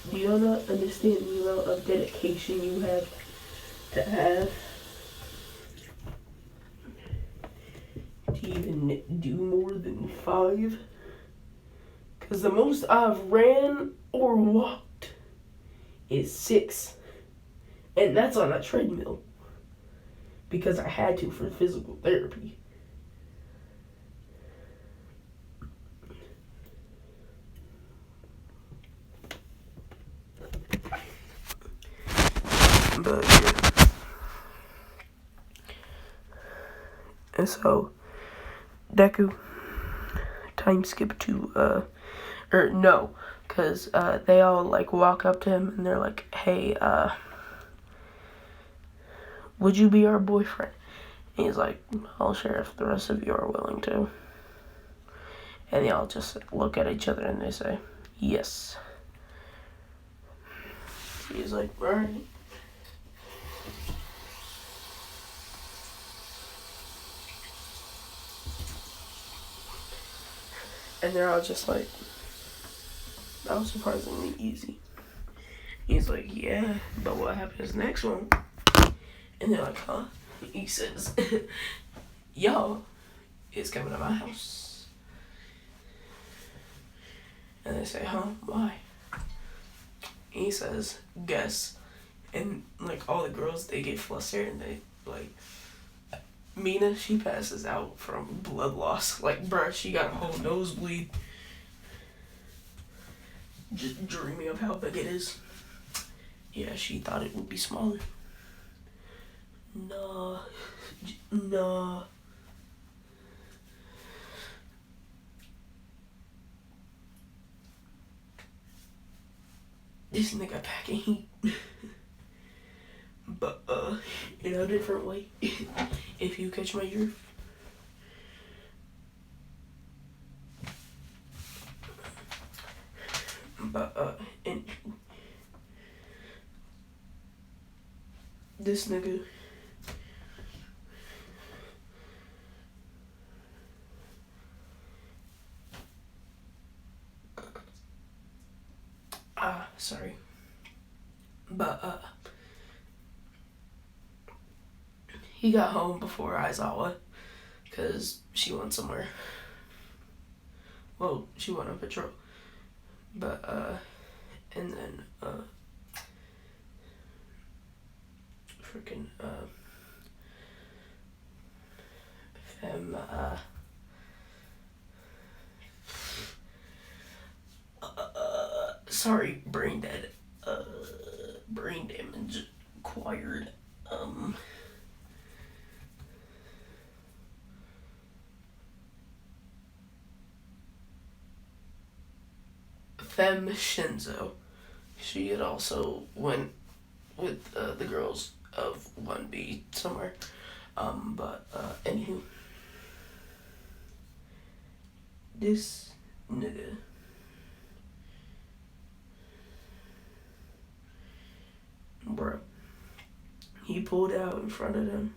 do y'all not understand the amount of dedication you have to even do more than 5? Because the most I've ran or walked is 6. And that's on a treadmill. Because I had to for physical therapy. But yeah. And so, deku, time skip to, or no, because they all like walk up to him and they're like, hey, would you be our boyfriend? And he's like, I'll share if the rest of you are willing to. And they all just look at each other and they say, yes. He's like, alright. And they're all just like, that was surprisingly easy. He's like, yeah, but what happens next one? And they're like, huh? He says, y'all is coming to my house. And they say, huh? Why? He says, guess. And like all the girls, they get flustered and they like, Mina, she passes out from blood loss. Like, bruh, she got a whole nosebleed. Just dreaming of how big it is. Yeah, she thought it would be smaller. Nah. Nah. This nigga packing heat. But, in a different way. If you catch my drift. But, and this nigga sorry. But, he got home before Aizawa, because she went somewhere. Well, she went on patrol. But, and then, freaking, femme, sorry, brain dead, brain damage acquired, Femme Shinzo. She had also went with the girls of 1B somewhere. But anywho, this nigga bruh, he pulled out in front of them.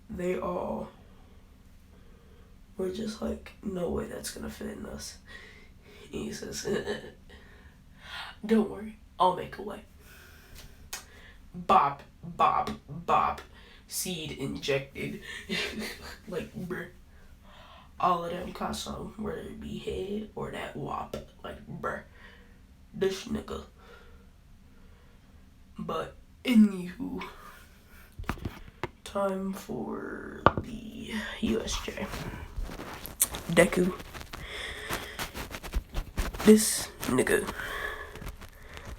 They all were just like, no way that's gonna fit in us. And he says, don't worry, I'll make a way. Bop, bop, bop. Seed injected. Like, bruh. All of them custom, whether it be head or that wop. Like, bruh. This nigga. But, anywho. Time for the USJ. Deku. This nigga.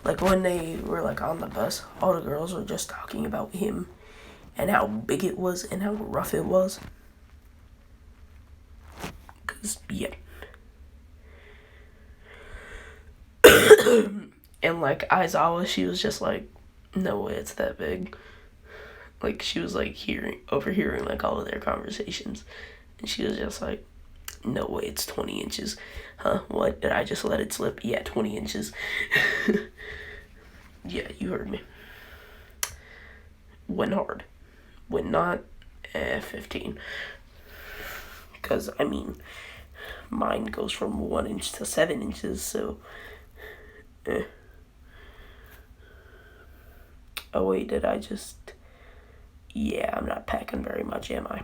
Like, when they were, like, on the bus, all the girls were just talking about him and how big it was and how rough it was. Because, yeah. And, like, Aizawa, she was just like, no way it's that big. Like, she was, like, overhearing, like, all of their conversations. And she was just like, no way it's 20 inches. Huh? What? Did I just let it slip? Yeah, 20 inches. Yeah, you heard me. when hard. When not, 15. Because, I mean, mine goes from 1 inch to 7 inches, so. Oh, wait, did I just. Yeah, I'm not packing very much, am I?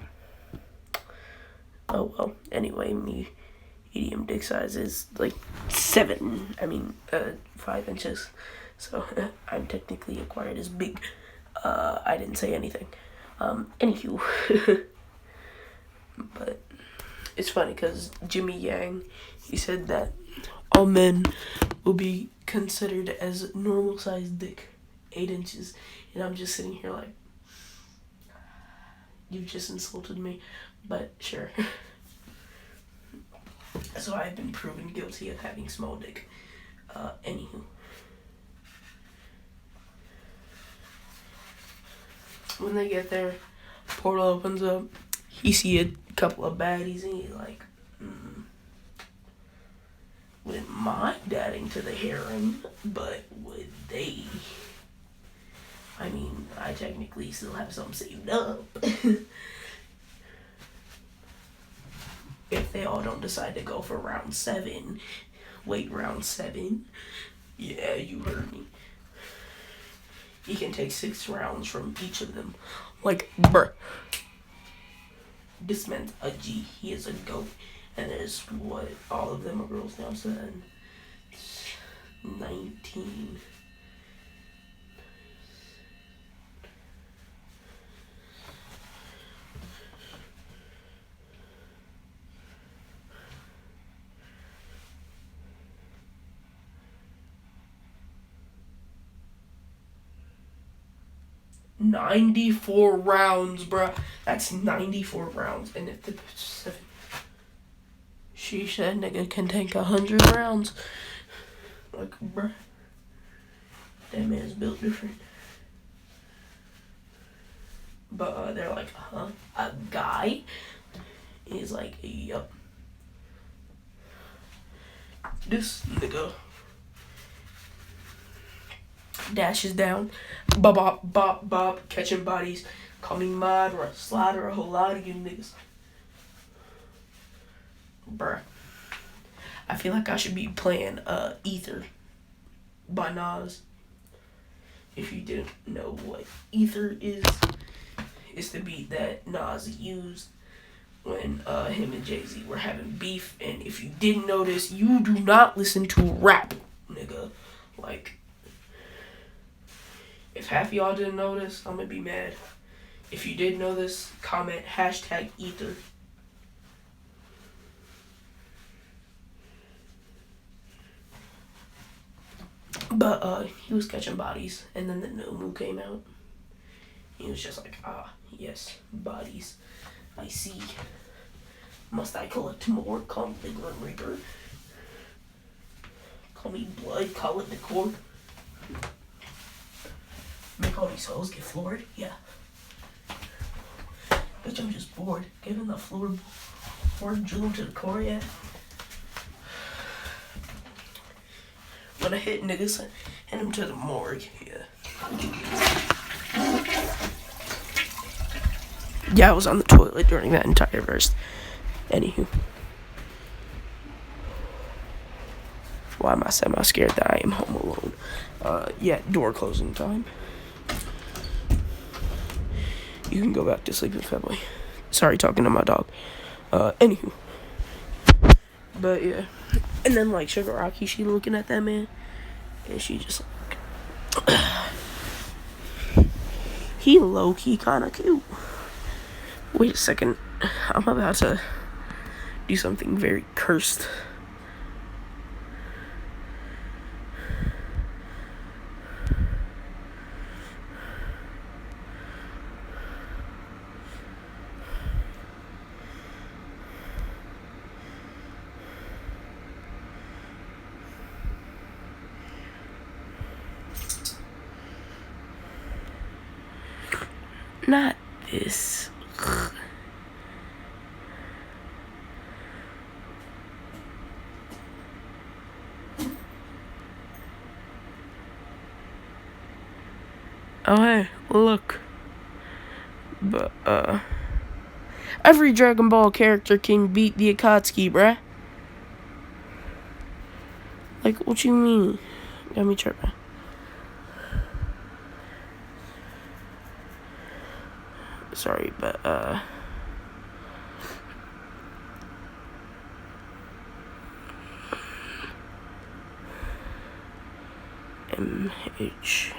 Oh, well. Anyway, medium dick size is like 5 inches. So, I'm technically acquired as big. I didn't say anything. Anywho. But it's funny because Jimmy Yang, he said that all men will be considered as normal sized dick, 8 inches. And I'm just sitting here like, you've just insulted me. But sure. So I've been proven guilty of having small dick. Anywho. When they get there, portal opens up. You see a couple of baddies and he's like, wouldn't mind adding to the harem, but would they? I mean, I technically still have some saved up. If they all don't decide to go for round 7, round 7? Yeah, you heard me. You can take 6 rounds from each of them. Like, bruh. This man's a G. He is a GOAT. And there's, all of them are girls now, so 19. $94 rounds, bruh. That's 94 rounds. And if the 7, she said nigga can take 100 rounds. Like, bruh. That man's built different. But they're like, huh? A guy? He's like, yup. This nigga dashes down, bop, bop, bop, bop, catching bodies. Call me mod or a slider, a whole lot of you niggas. Bruh. I feel like I should be playing Ether by Nas. If you didn't know what Ether is, it's the beat that Nas used when him and Jay-Z were having beef. And if you didn't notice, you do not listen to rap, nigga. Like, if half of y'all didn't know this, I'm gonna be mad. If you did know this, comment #Ether. But he was catching bodies, and then the Nomu came out. He was just like, yes, bodies. I see. Must I collect more? Call me the Grim Reaper. Call me Blood, call it the Core. Make all these hoes get floored? Yeah. Bitch, I'm just bored. Giving the floorboard jewel to the core, yeah. When I hit niggas, send them to the morgue, yeah. Yeah, I was on the toilet during that entire verse. Anywho. Why am I semi-scared that I am home alone? Yeah, door closing time. You can go back to sleep in family. Sorry, talking to my dog. Anywho. But yeah. And then like Shigaraki, she looking at that man. And she just like, he low-key kinda cute. Wait a second. I'm about to do something very cursed. Not this. Oh hey, look. But, every Dragon Ball character can beat the Akatsuki, bruh. Like, what you mean? Got me tripping. Sorry, but, MHA.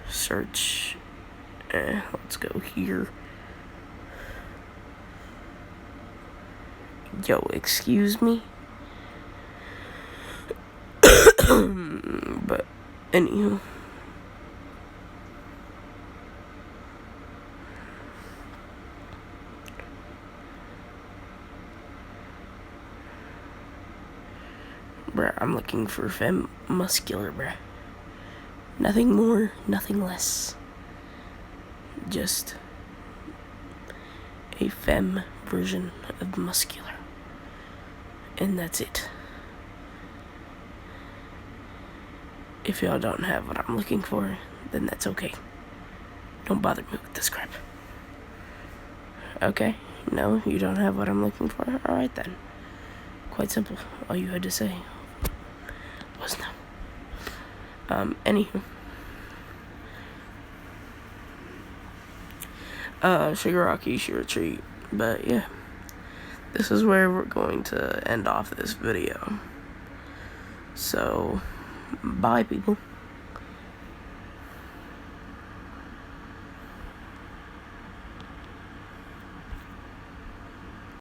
Search. Let's go here. Yo, excuse me? But, anywho. Bruh, I'm looking for femme muscular, bruh. Nothing more, nothing less. Just a femme version of muscular. And that's it. If y'all don't have what I'm looking for, then that's okay. Don't bother me with this crap. Okay? No, you don't have what I'm looking for? Alright then. Quite simple. All you had to say was no. Anywho. Shigaraki should retreat. But yeah. This is where we're going to end off this video. So, bye people.